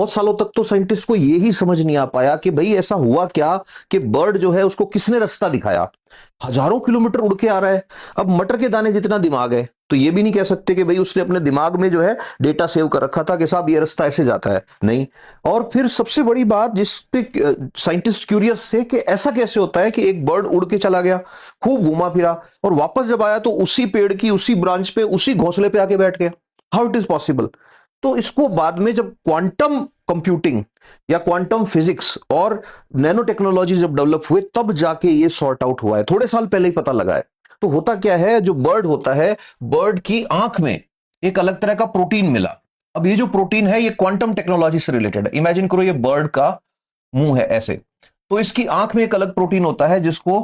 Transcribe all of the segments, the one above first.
बहुत सालों तक तो साइंटिस्ट को ये ही समझ नहीं आ पाया कि भाई ऐसा हुआ क्या कि बर्ड जो है उसको किसने रास्ता दिखाया। हजारों किलोमीटर उड़ के आ रहा है। अब मटर के दाने जितना दिमाग है तो ये भी नहीं कह सकते कि भाई उसने अपने दिमाग में जो है डेटा सेव कर रखा था कि साहब ये रास्ता ऐसे जाता है, नहीं। और फिर सबसे बड़ी बात जिस पे साइंटिस्ट क्यूरियस थे कि ऐसा कैसे होता है कि एक बर्ड उड़ के चला गया, खूब घूमा फिरा, और वापस जब आया तो उसी पेड़ की उसी ब्रांच पे उसी घोंसले पे आके बैठ गया। How it is possible? तो इसको बाद में जब क्वांटम कंप्यूटिंग या क्वांटम फिजिक्स और नैनो टेक्नोलॉजी जब डेवलप हुए तब जाके ये सॉर्ट आउट हुआ है, थोड़े साल पहले ही पता लगा है। तो होता क्या है, जो बर्ड होता है, बर्ड की आंख में एक अलग तरह का प्रोटीन मिला। अब ये जो प्रोटीन है ये क्वांटम टेक्नोलॉजी से रिलेटेड है। इमेजिन करो ये बर्ड का मुंह है ऐसे, तो इसकी आंख में एक अलग प्रोटीन होता है जिसको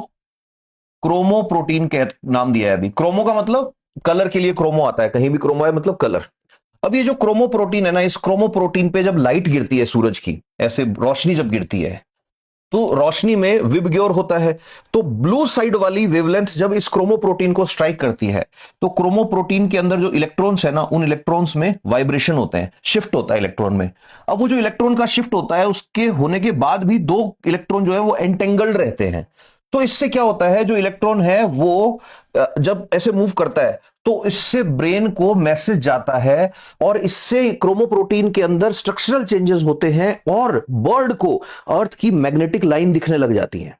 क्रोमो प्रोटीन के नाम दिया है। अभी क्रोमो का मतलब कलर के लिए क्रोमो आता है, कहीं भी क्रोमो है मतलब कलर। अब ये जो क्रोमो प्रोटीन है ना, इस क्रोमो प्रोटीन पे जब लाइट गिरती है सूरज की, ऐसे रोशनी जब गिरती है, तो रोशनी में विबग्योर होता है। तो ब्लू साइड वाली वेवलेंथ जब इस क्रोमो प्रोटीन को स्ट्राइक करती है तो क्रोमो प्रोटीन के अंदर जो इलेक्ट्रॉन्स है ना, उन इलेक्ट्रॉन्स में वाइब्रेशन होते हैं, शिफ्ट होता है इलेक्ट्रॉन में। अब वो जो इलेक्ट्रॉन का शिफ्ट होता है उसके होने के बाद भी दो इलेक्ट्रॉन जो है वो एंटेंगल्ड रहते हैं। तो इससे क्या होता है, जो इलेक्ट्रॉन है वो जब ऐसे मूव करता है तो इससे ब्रेन को मैसेज जाता है, और इससे क्रोमोप्रोटीन के अंदर स्ट्रक्चरल चेंजेस होते हैं और बर्ड को अर्थ की मैग्नेटिक लाइन दिखने लग जाती है।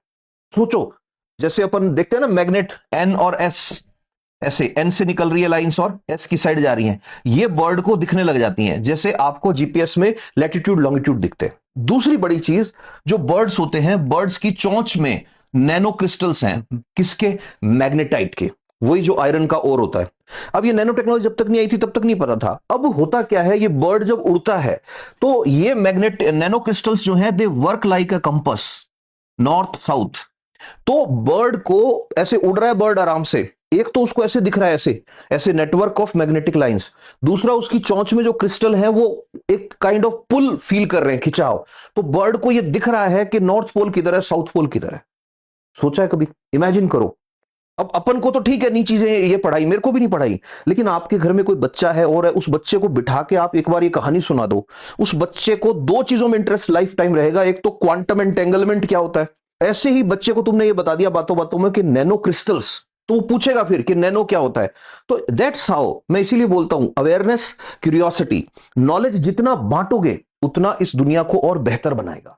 सोचो, जैसे अपन देखते हैं ना मैग्नेट एन और एस, ऐसे एन से निकल रही है लाइंस और एस की साइड जा रही हैं, ये बर्ड को दिखने लग जाती हैं जैसे आपको जीपीएस में लैटिट्यूड लॉन्गिट्यूड दिखते हैं। दूसरी बड़ी चीज, जो बर्ड्स होते हैं, बर्ड्स की चोंच में नैनो क्रिस्टल्स हैं। किसके? मैग्नेटाइट के, वही जो आयरन का ओर होता है। अब ये नैनो टेक्नोलॉजी जब तक नहीं आई थी तब तक नहीं पता था। अब होता क्या है, ये बर्ड जब उड़ता है तो ये मैग्नेट नैनो क्रिस्टल्स जो हैं they work like a compass, north south. तो बर्ड को ऐसे उड़ रहा है बर्ड आराम से, एक तो उसको ऐसे दिख रहा है ऐसे ऐसे नेटवर्क ऑफ मैग्नेटिक लाइंस, दूसरा उसकी चोंच में जो क्रिस्टल है वो एक काइंड ऑफ पुल फील कर रहे हैं, खिंचाव। तो बर्ड को ये दिख रहा है कि नॉर्थ पोल किधर है, साउथ पोल किधर है। सोचा है कभी? इमेजिन करो। अब अपन को तो ठीक है, नहीं चीजें ये पढ़ाई, मेरे को भी नहीं पढ़ाई, लेकिन आपके घर में कोई बच्चा है और उस बच्चे को बिठा के आप एक बार ये कहानी सुना दो, उस बच्चे को दो चीजों में इंटरेस्ट लाइफ टाइम रहेगा। एक तो क्वांटम एंटेंगलमेंट क्या होता है, ऐसे ही बच्चे को तुमने ये बता दिया बातों बातों में कि नैनो क्रिस्टल्स, तो वो पूछेगा फिर कि नैनो क्या होता है। तो दैट्स हाउ, मैं इसीलिए बोलता हूं अवेयरनेस, क्यूरियोसिटी, नॉलेज जितना बांटोगे उतना इस दुनिया को और बेहतर बनाएगा।